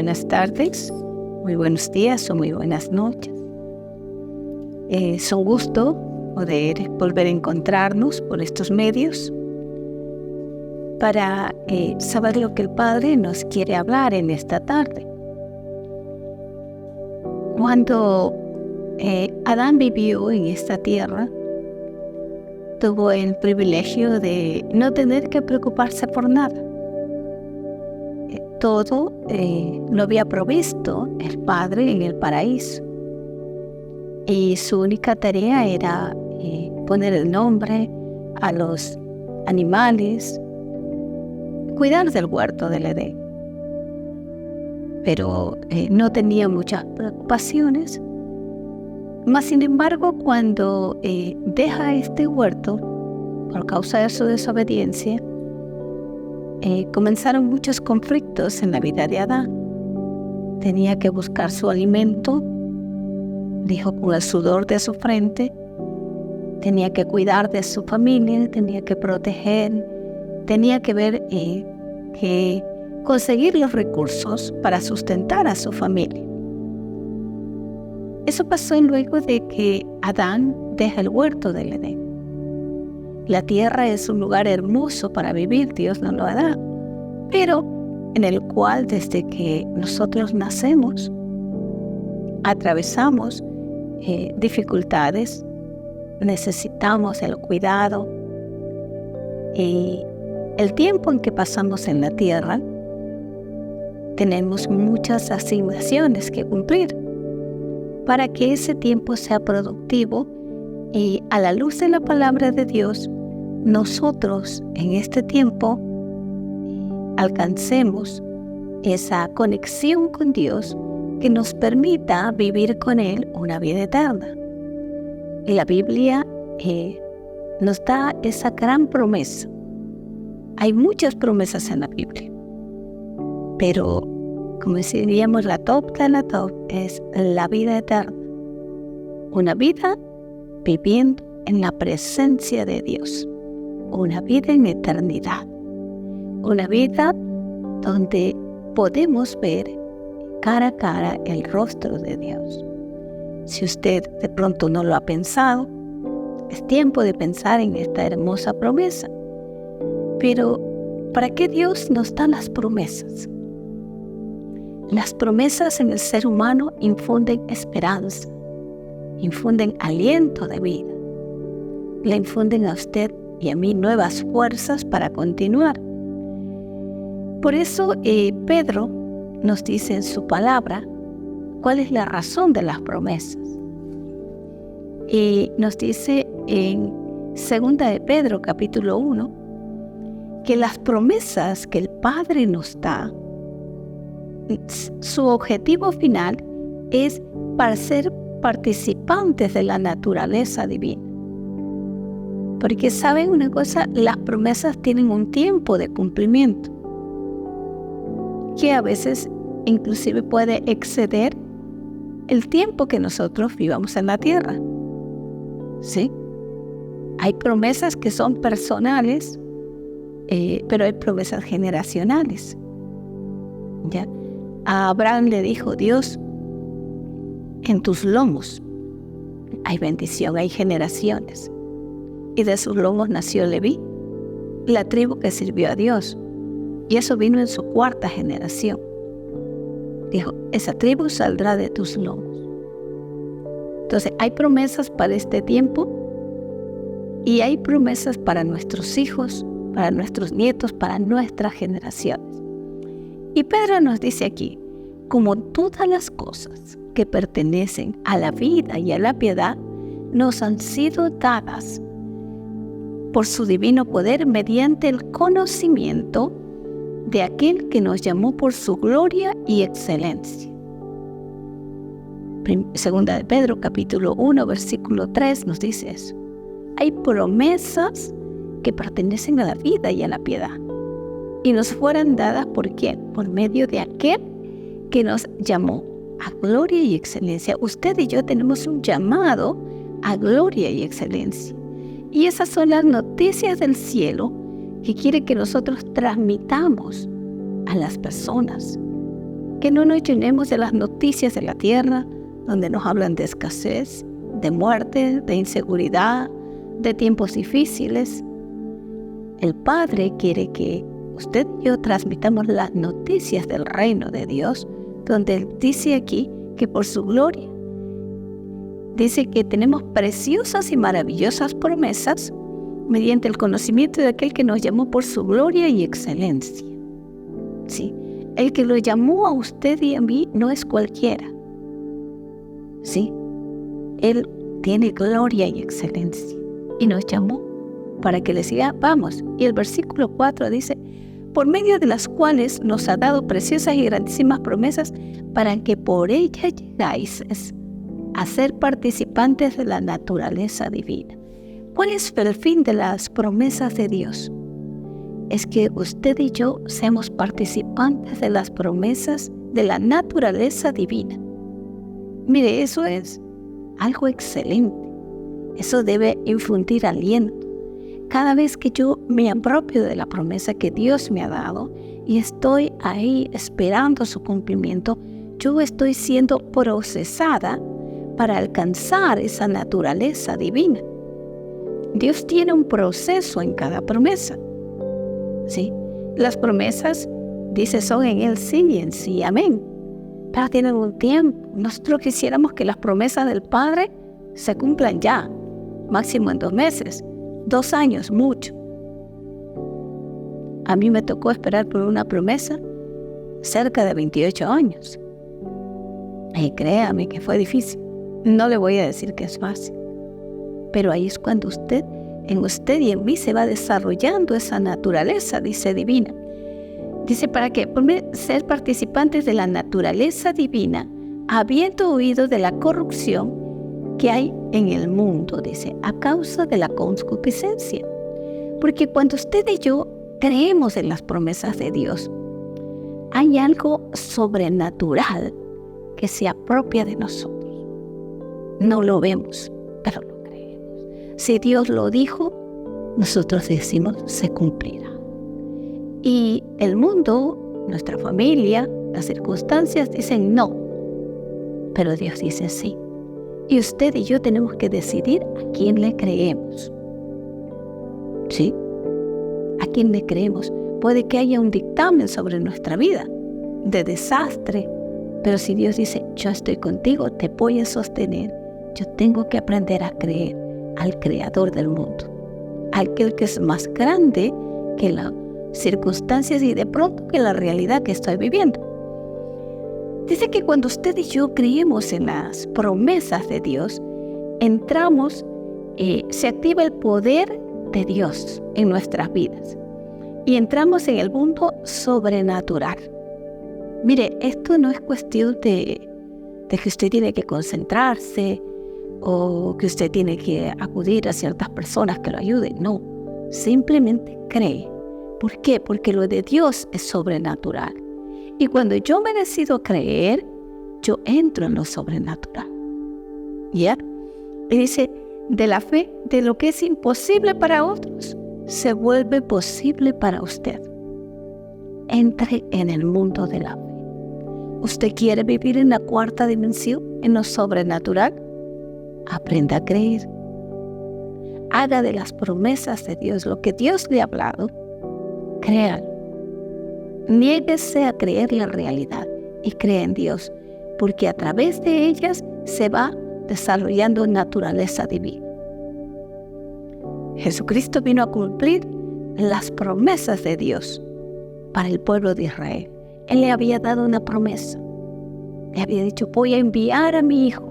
buenas tardes, muy buenos días o muy buenas noches. Es un gusto poder volver a encontrarnos por estos medios para saber lo que el Padre nos quiere hablar en esta tarde. Cuando Adán vivió en esta tierra, tuvo el privilegio de no tener que preocuparse por nada. Todo lo había provisto el Padre en el paraíso. Y su única tarea era poner el nombre a los animales, cuidar del huerto del Edén. Pero no tenía muchas preocupaciones. Mas, sin embargo, cuando deja este huerto, por causa de su desobediencia, comenzaron muchos conflictos en la vida de Adán. Tenía que buscar su alimento, dijo, con el sudor de su frente. Tenía que cuidar de su familia, tenía que proteger, tenía que ver que conseguir los recursos para sustentar a su familia. Eso pasó luego de que Adán deja el huerto del Edén. La tierra es un lugar hermoso para vivir, Dios nos lo da, pero en el cual desde que nosotros nacemos atravesamos dificultades, necesitamos el cuidado y el tiempo en que pasamos en la tierra tenemos muchas asignaciones que cumplir para que ese tiempo sea productivo y a la luz de la palabra de Dios nosotros en este tiempo alcancemos esa conexión con Dios que nos permita vivir con Él una vida eterna. Y la Biblia nos da esa gran promesa. Hay muchas promesas en la Biblia, pero como diríamos, la top de la top es la vida eterna. Una vida viviendo en la presencia de Dios. Una vida en eternidad. Una vida donde podemos ver cara a cara el rostro de Dios. Si usted de pronto no lo ha pensado, es tiempo de pensar en esta hermosa promesa. Pero, ¿para qué Dios nos da las promesas? Las promesas en el ser humano infunden esperanza, infunden aliento de vida, le infunden a usted y a mí nuevas fuerzas para continuar. Por eso Pedro nos dice en su palabra cuál es la razón de las promesas. Y nos dice en 2 de Pedro capítulo 1 que las promesas que el Padre nos da, su objetivo final es para ser participantes de la naturaleza divina. Porque saben una cosa, las promesas tienen un tiempo de cumplimiento que a veces inclusive puede exceder el tiempo que nosotros vivamos en la tierra. ¿Sí? Hay promesas que son personales, pero hay promesas generacionales. ¿Ya? A Abraham le dijo Dios, en tus lomos hay bendición, hay generaciones. Y de sus lomos nació Leví, la tribu que sirvió a Dios. Y eso vino en su 4ª generación. Dijo, esa tribu saldrá de tus lomos. Entonces, hay promesas para este tiempo y hay promesas para nuestros hijos, para nuestros nietos, para nuestras generaciones. Y Pedro nos dice aquí, como todas las cosas que pertenecen a la vida y a la piedad, nos han sido dadas por su divino poder mediante el conocimiento de aquel que nos llamó por su gloria y excelencia. Segunda de Pedro, capítulo 1, versículo 3 nos dice eso. Hay promesas que pertenecen a la vida y a la piedad. Y nos fueron dadas ¿por quién? Por medio de aquel que nos llamó a gloria y excelencia. Usted y yo tenemos un llamado a gloria y excelencia. Y esas son las noticias del cielo que quiere que nosotros transmitamos a las personas. Que no nos llenemos de las noticias de la tierra, donde nos hablan de escasez, de muerte, de inseguridad, de tiempos difíciles. El Padre quiere que usted y yo transmitamos las noticias del reino de Dios, donde Él dice aquí que por su gloria, dice que tenemos preciosas y maravillosas promesas mediante el conocimiento de aquel que nos llamó por su gloria y excelencia. ¿Sí? El que lo llamó a usted y a mí no es cualquiera. ¿Sí? Él tiene gloria y excelencia y nos llamó para que le sigamos. Y el versículo 4 dice, por medio de las cuales nos ha dado preciosas y grandísimas promesas para que por ellas llegáis a ser participantes de la naturaleza divina. ¿Cuál es el fin de las promesas de Dios? Es que usted y yo seamos participantes de las promesas de la naturaleza divina. Mire, eso es algo excelente. Eso debe infundir aliento. Cada vez que yo me apropio de la promesa que Dios me ha dado y estoy ahí esperando su cumplimiento, yo estoy siendo procesada para alcanzar esa naturaleza divina. Dios tiene un proceso en cada promesa. ¿Sí? Las promesas, dice, son en Él sí y en sí, amén. Pero tienen un tiempo. Nosotros quisiéramos que las promesas del Padre se cumplan ya, máximo en 2 meses, 2 años, mucho. A mí me tocó esperar por una promesa cerca de 28 años. Y créame que fue difícil. No le voy a decir que es fácil. Pero ahí es cuando en usted y en mí se va desarrollando esa naturaleza, dice, divina. Dice, para que por ser participantes de la naturaleza divina, habiendo huido de la corrupción que hay en el mundo, dice, a causa de la concupiscencia. Porque cuando usted y yo creemos en las promesas de Dios, hay algo sobrenatural que se apropia de nosotros. No lo vemos, pero lo creemos. Si Dios lo dijo, nosotros decimos, se cumplirá. Y el mundo, nuestra familia, las circunstancias dicen no, pero Dios dice sí. Y usted y yo tenemos que decidir a quién le creemos. ¿Sí? ¿A quién le creemos? Puede que haya un dictamen sobre nuestra vida de desastre, pero si Dios dice, yo estoy contigo, te voy a sostener, yo tengo que aprender a creer al Creador del mundo, aquel que es más grande que las circunstancias y de pronto que la realidad que estoy viviendo. Dice que cuando usted y yo creemos en las promesas de Dios, entramos, se activa el poder de Dios en nuestras vidas y entramos en el mundo sobrenatural. Mire, esto no es cuestión de que usted tiene que concentrarse o que usted tiene que acudir a ciertas personas que lo ayuden. No, simplemente cree. ¿Por qué? Porque lo de Dios es sobrenatural. Y cuando yo me decido creer, yo entro en lo sobrenatural. ¿Ya? Y dice, de la fe, de lo que es imposible para otros, se vuelve posible para usted. Entre en el mundo de la fe. ¿Usted quiere vivir en la 4ª dimensión, en lo sobrenatural? Aprenda a creer. Haga de las promesas de Dios lo que Dios le ha hablado. Créalo. Niéguese a creer la realidad y cree en Dios, porque a través de ellas se va desarrollando naturaleza divina. Jesucristo vino a cumplir las promesas de Dios para el pueblo de Israel. Él le había dado una promesa. Le había dicho, voy a enviar a mi hijo.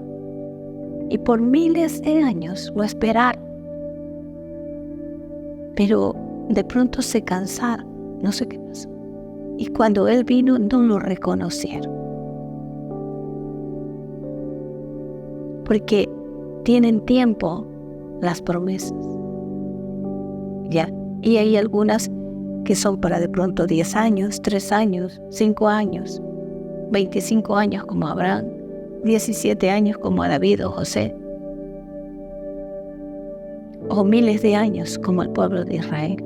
Y por miles de años lo esperaron. Pero de pronto se cansaron. No sé qué pasó. Y cuando Él vino, no lo reconocieron. Porque tienen tiempo las promesas. ¿Ya? Y hay algunas que son para de pronto 10 años, 3 años, 5 años, 25 años como Abraham, 17 años como a David o José, o miles de años como el pueblo de Israel.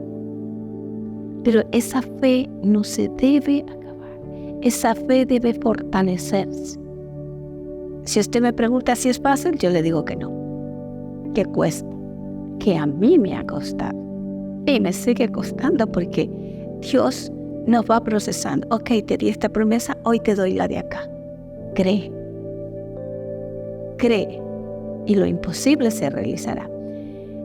Pero esa fe no se debe acabar. esa fe debe fortalecerse. Si usted me pregunta si es fácil, yo le digo que no, que cuesta, que a mí me ha costado. Y me sigue costando porque Dios nos va procesando. Ok, te di esta promesa, hoy te doy la de acá. Cree. Cree. Y lo imposible se realizará.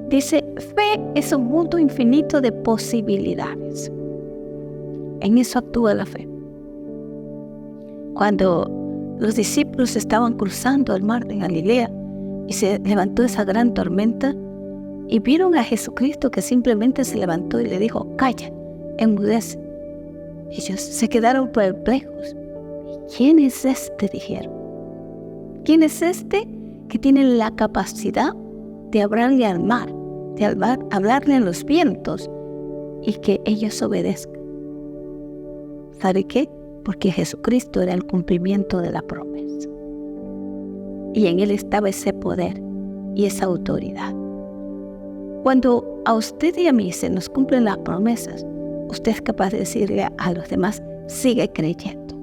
Dice, fe es un mundo infinito de posibilidades. En eso actúa la fe. Cuando los discípulos estaban cruzando el mar de Galilea y se levantó esa gran tormenta y vieron a Jesucristo que simplemente se levantó y le dijo, calla, enmudece. Ellos se quedaron perplejos. ¿Quién es este?, dijeron. ¿Quién es este que tiene la capacidad de hablarle al mar, de hablarle a los vientos y que ellos obedezcan? ¿Sabe qué? Porque Jesucristo era el cumplimiento de la promesa. Y en Él estaba ese poder y esa autoridad. Cuando a usted y a mí se nos cumplen las promesas, usted es capaz de decirle a los demás, sigue creyendo.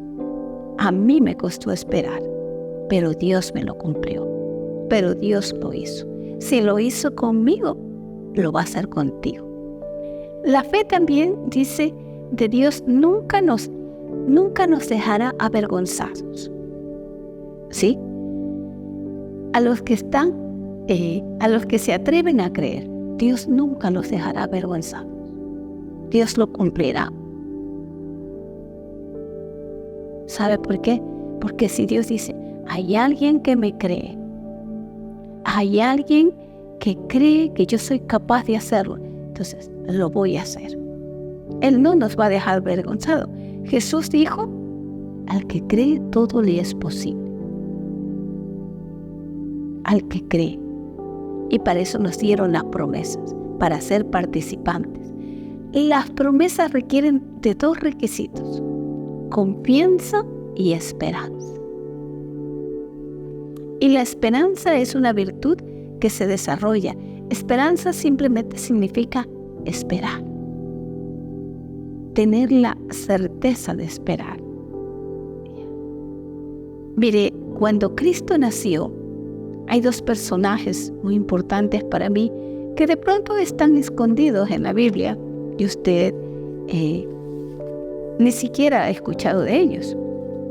A mí me costó esperar, pero Dios me lo cumplió. Pero Dios lo hizo. Si lo hizo conmigo, lo va a hacer contigo. La fe también dice de Dios nunca nos dejará avergonzados. ¿Sí? A los que se atreven a creer, Dios nunca los dejará avergonzados. Dios lo cumplirá. ¿Sabe por qué? Porque si Dios dice, hay alguien que me cree, hay alguien que cree que yo soy capaz de hacerlo, entonces lo voy a hacer. Él no nos va a dejar avergonzados. Jesús dijo, al que cree todo le es posible. Al que cree. Y para eso nos dieron las promesas, para ser participantes. Las promesas requieren de dos requisitos: confianza y esperanza. Y la esperanza es una virtud que se desarrolla. Esperanza simplemente significa esperar. Tener la certeza de esperar. Mire, cuando Cristo nació, hay dos personajes muy importantes para mí que de pronto están escondidos en la Biblia y usted ni siquiera ha escuchado de ellos.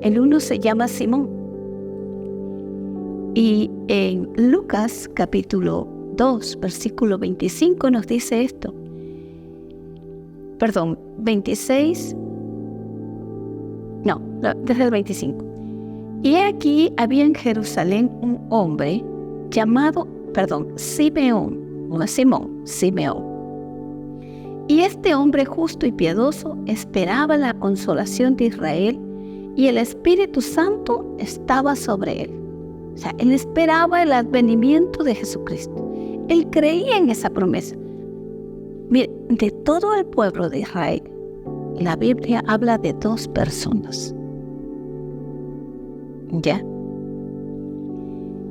El uno se llama Simón. Y en Lucas capítulo 2, versículo 25 nos dice esto. 26. Desde el 25. Y aquí había en Jerusalén un hombre llamado, Simeón. Y este hombre justo y piadoso esperaba la consolación de Israel y el Espíritu Santo estaba sobre él. O sea, él esperaba el advenimiento de Jesucristo. Él creía en esa promesa. Mire, de todo el pueblo de Israel, la Biblia habla de dos personas. ¿Ya?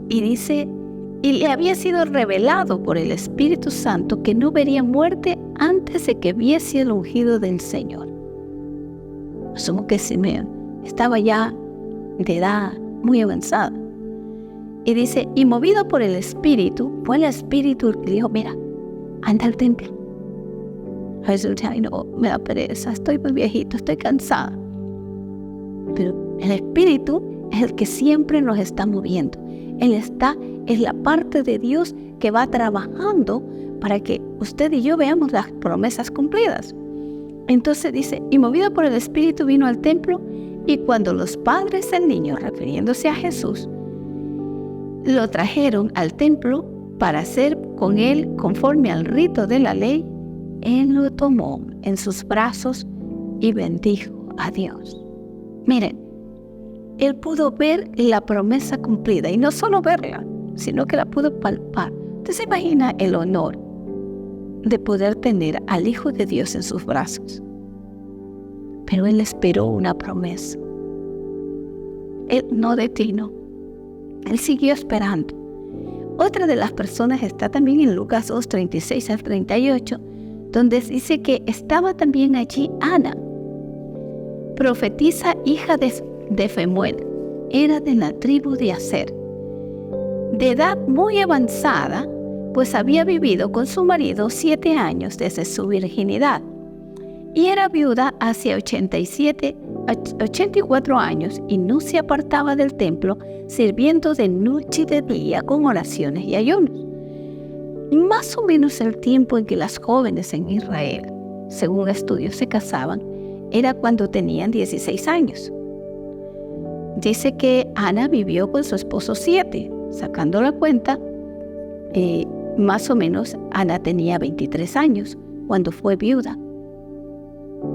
Y dice, y le había sido revelado por el Espíritu Santo que no vería muerte antes de que viese el ungido del Señor. Asumo que Simeón estaba ya de edad muy avanzada. Y dice, y movido por el Espíritu, fue el Espíritu que dijo, mira, anda al templo. Jesús dice, ay no, me da pereza, estoy muy viejito, estoy cansada. Pero el Espíritu es el que siempre nos está moviendo. Es la parte de Dios que va trabajando para que usted y yo veamos las promesas cumplidas. Entonces dice, y movido por el Espíritu vino al templo, y cuando los padres del niño, refiriéndose a Jesús, lo trajeron al templo para hacer con él conforme al rito de la ley, él lo tomó en sus brazos y bendijo a Dios. Miren, él pudo ver la promesa cumplida, y no solo verla, sino que la pudo palpar. ¿Usted se imagina el honor de poder tener al Hijo de Dios en sus brazos? Pero él esperó una promesa. Él no detinó. Él siguió esperando. Otra de las personas está también en Lucas 2, 36 al 38, donde dice que estaba también allí Ana. profetisa hija de Femuel, era de la tribu de Aser, de edad muy avanzada, pues había vivido con su marido 7 años desde su virginidad, y era viuda hacia 84 años, y no se apartaba del templo, sirviendo de noche y de día con oraciones y ayunos. Más o menos el tiempo en que las jóvenes en Israel, según estudios, se casaban, era cuando tenían 16 años. Dice que Ana vivió con su esposo 7, sacando la cuenta, más o menos Ana tenía 23 años cuando fue viuda.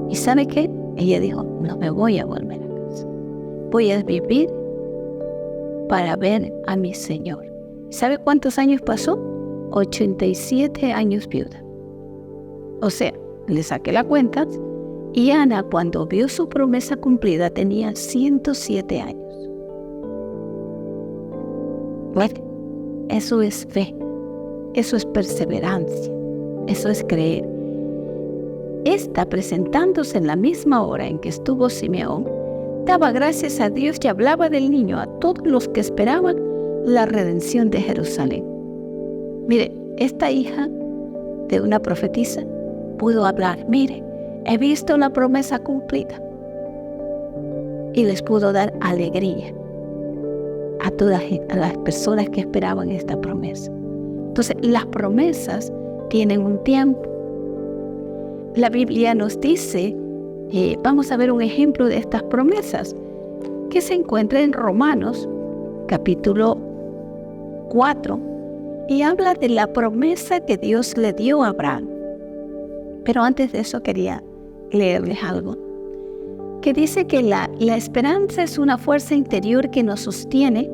¿Y sabe qué? Ella dijo, no me voy a volver a casa. Voy a vivir para ver a mi Señor. ¿Sabe cuántos años pasó? 87 años viuda. O sea, le saqué la cuenta, y Ana, cuando vio su promesa cumplida, tenía 107 años. Bueno, eso es fe, eso es perseverancia, eso es creer. Esta, presentándose en la misma hora en que estuvo Simeón, daba gracias a Dios y hablaba del niño a todos los que esperaban la redención de Jerusalén. Mire, esta hija de una profetisa pudo hablar, mire, he visto la promesa cumplida. Y les pudo dar alegría a todas las personas que esperaban esta promesa. Entonces, las promesas tienen un tiempo. La Biblia nos dice, vamos a ver un ejemplo de estas promesas, que se encuentra en Romanos, capítulo 4, y habla de la promesa que Dios le dio a Abraham. Pero antes de eso quería leerles algo, que dice que la esperanza es una fuerza interior que nos sostiene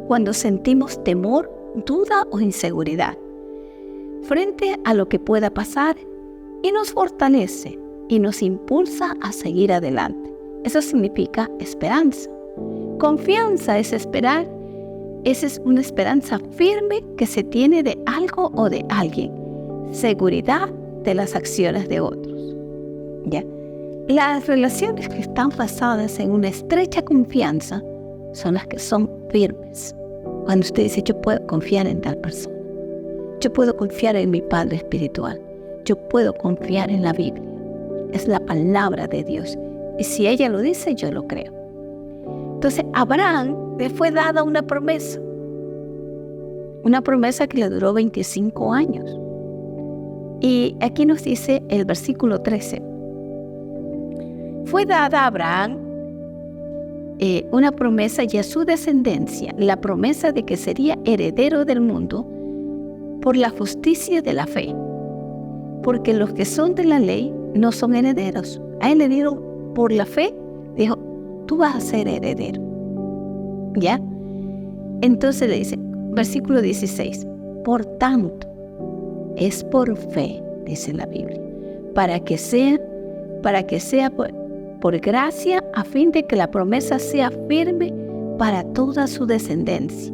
cuando sentimos temor, duda o inseguridad frente a lo que pueda pasar, y nos fortalece y nos impulsa a seguir adelante. Eso significa esperanza. Confianza es esperar. Esa es una esperanza firme que se tiene de algo o de alguien. Seguridad de las acciones de otros. ¿Ya? Las relaciones que están basadas en una estrecha confianza son las que son firmes. Cuando usted dice, yo puedo confiar en tal persona, yo puedo confiar en mi Padre espiritual, yo puedo confiar en la Biblia. Es la palabra de Dios. Y si ella lo dice, yo lo creo. Entonces, a Abraham le fue dada una promesa que le duró 25 años. Y aquí nos dice el versículo 13. Fue dada a Abraham una promesa y a su descendencia, la promesa de que sería heredero del mundo por la justicia de la fe. Porque los que son de la ley no son herederos. A él le dieron por la fe, dijo, tú vas a ser heredero. ¿Ya? Entonces le dice, versículo 16, por tanto, es por fe, dice la Biblia, para que sea por gracia, a fin de que la promesa sea firme para toda su descendencia.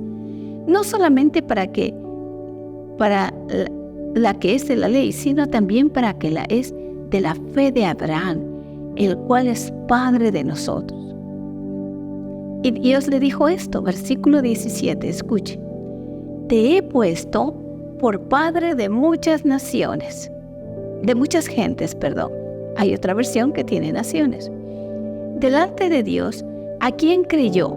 No solamente para la que es de la ley, sino también para que la es de la fe de Abraham, el cual es Padre de nosotros. Y Dios le dijo esto, versículo 17, escuche. Te he puesto por padre de muchas naciones, de muchas gentes, perdón. Hay otra versión que tiene naciones. Delante de Dios, a quien creyó,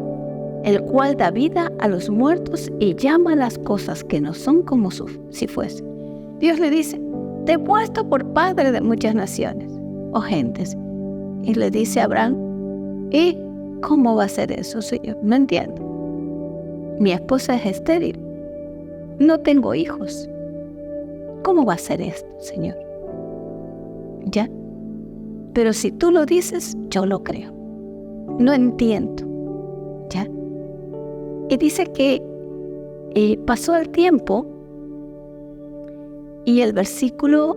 el cual da vida a los muertos y llama las cosas que no son como si fuesen. Dios le dice, te he puesto por padre de muchas naciones o gentes. Y le dice a Abraham, ¿y cómo va a ser eso, Señor? No entiendo. Mi esposa es estéril. No tengo hijos. ¿Cómo va a ser esto, Señor? ¿Ya? Pero si tú lo dices, yo lo creo. No entiendo. ¿Ya? Y dice que pasó el tiempo y el versículo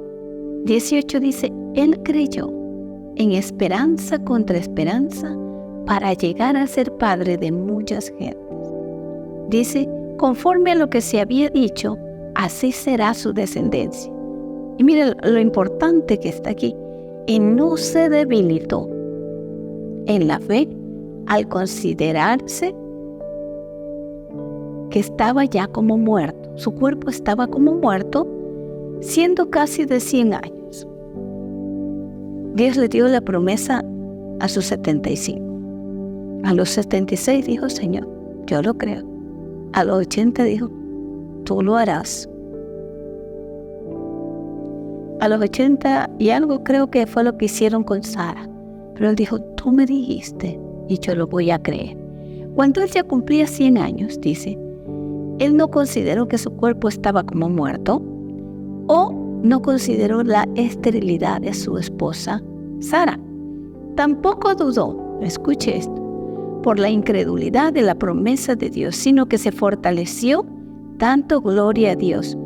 18 dice, él creyó en esperanza contra esperanza para llegar a ser padre de muchas gentes. Dice, conforme a lo que se había dicho, así será su descendencia. Y mire lo importante que está aquí. Y no se debilitó en la fe al considerarse que estaba ya como muerto. Su cuerpo estaba como muerto, siendo casi de 100 años. Dios le dio la promesa a sus 75. A los 76 dijo, Señor, yo lo creo. A los 80 dijo, tú lo harás. A los 80 y algo creo que fue lo que hicieron con Sara. Pero él dijo, tú me dijiste y yo lo voy a creer. Cuando él ya cumplía 100 años, dice, él no consideró que su cuerpo estaba como muerto o no consideró la esterilidad de su esposa, Sara. Tampoco dudó, escuche esto, por la incredulidad de la promesa de Dios, sino que se fortaleció dando gloria a Dios,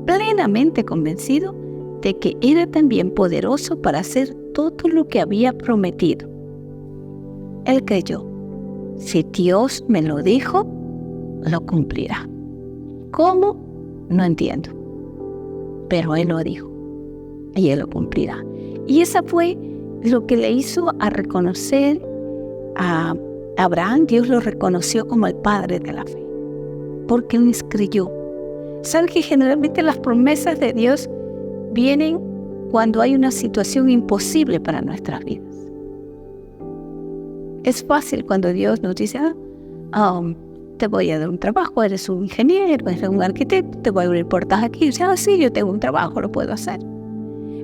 plenamente convencido de que era también poderoso para hacer todo lo que había prometido. Él creyó, si Dios me lo dijo, lo cumplirá. ¿Cómo? No entiendo. Pero Él lo dijo y Él lo cumplirá. Y esa fue lo que le hizo a reconocer a Abraham. Dios lo reconoció como el padre de la fe, porque Él les creyó. ¿Sabe que generalmente las promesas de Dios vienen cuando hay una situación imposible para nuestras vidas? Es fácil cuando Dios nos dice, te voy a dar un trabajo, eres un ingeniero, eres un arquitecto, te voy a abrir puertas aquí. Y dice, sí, yo tengo un trabajo, lo puedo hacer.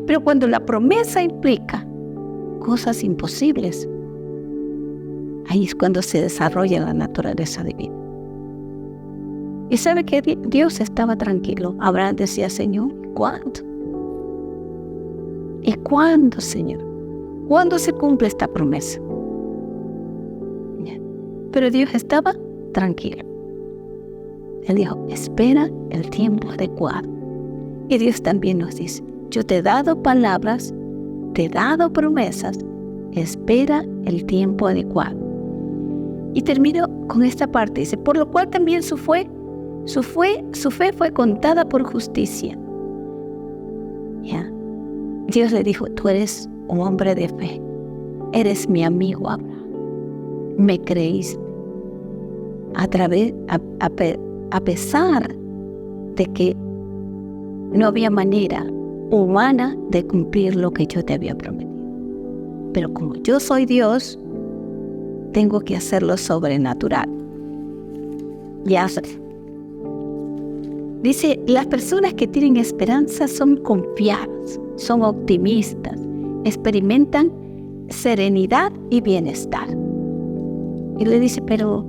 Pero cuando la promesa implica cosas imposibles, ahí es cuando se desarrolla la naturaleza divina. Y sabe que Dios estaba tranquilo. Abraham decía, Señor, ¿cuándo? ¿Y cuándo, Señor? ¿Cuándo se cumple esta promesa? Pero Dios estaba tranquilo. Él dijo, espera el tiempo adecuado. Y Dios también nos dice, yo te he dado palabras, te he dado promesas, espera el tiempo adecuado. Y termino con esta parte, dice, por lo cual también su fe fue contada por justicia. ¿Ya? Dios le dijo, tú eres un hombre de fe, eres mi amigo Abraham, me creíste. A pesar de que no había manera humana de cumplir lo que yo te había prometido. Pero como yo soy Dios, tengo que hacerlo sobrenatural. Ya sé. Dice, las personas que tienen esperanza son confiadas, son optimistas, experimentan serenidad y bienestar. Y le dice, pero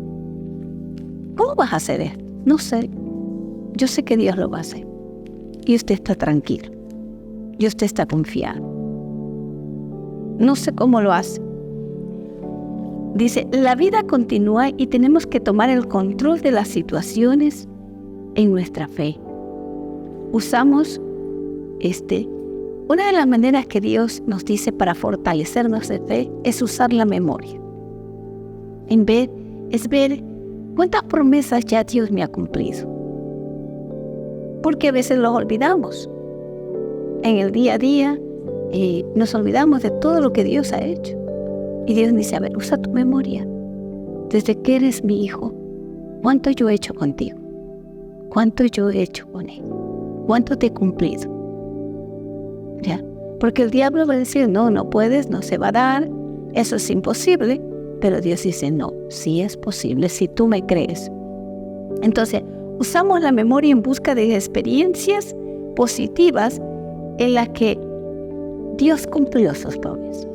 ¿cómo vas a hacer esto? No sé. Yo sé que Dios lo va a hacer. Y usted está tranquilo. Y usted está confiado. No sé cómo lo hace. Dice, la vida continúa y tenemos que tomar el control de las situaciones en nuestra fe. Usamos una de las maneras que Dios nos dice para fortalecer nuestra fe es usar la memoria. Es ver cuántas promesas ya Dios me ha cumplido. Porque a veces los olvidamos. En el día a día nos olvidamos de todo lo que Dios ha hecho. Y Dios dice, a ver, usa tu memoria. Desde que eres mi hijo, ¿cuánto yo he hecho contigo? ¿Cuánto yo he hecho con él? ¿Cuánto te he cumplido? ¿Ya? Porque el diablo va a decir, no puedes, no se va a dar, eso es imposible. Pero Dios dice, no, sí es posible si tú me crees. Entonces, usamos la memoria en busca de experiencias positivas en las que Dios cumplió sus promesas.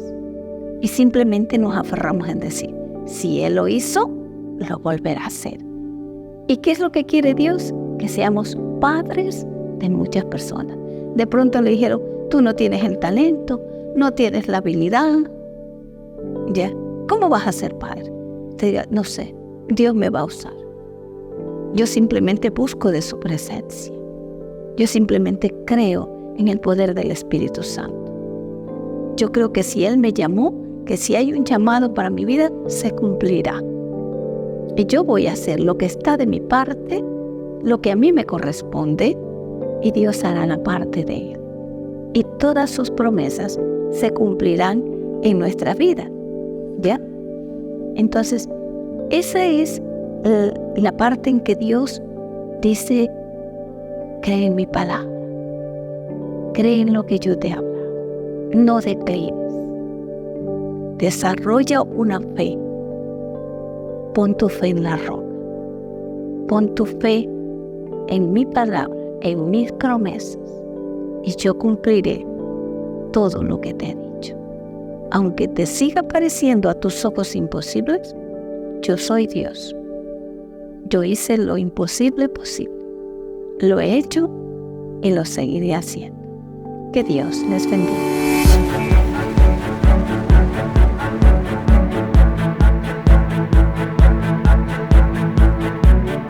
Y simplemente nos aferramos en decir, si Él lo hizo, lo volverá a hacer. ¿Y qué es lo que quiere Dios? Que seamos padres de muchas personas. De pronto le dijeron, tú no tienes el talento, no tienes la habilidad. ¿Ya? ¿Cómo vas a ser padre? Te diga, no sé, Dios me va a usar. Yo simplemente busco de su presencia. Yo simplemente creo en el poder del Espíritu Santo. Yo creo que si Él me llamó, que si hay un llamado para mi vida, se cumplirá. Y yo voy a hacer lo que está de mi parte, lo que a mí me corresponde, y Dios hará la parte de Él. Y todas sus promesas se cumplirán en nuestra vida. ¿Ya? Entonces, esa es la parte en que Dios dice, cree en mi palabra, cree en lo que yo te hablo, no declines, desarrolla una fe, pon tu fe en la roca, pon tu fe en mi palabra, en mis promesas, y yo cumpliré todo lo que te he dicho. Aunque te siga pareciendo a tus ojos imposibles, yo soy Dios. Yo hice lo imposible posible. Lo he hecho y lo seguiré haciendo. Que Dios les bendiga.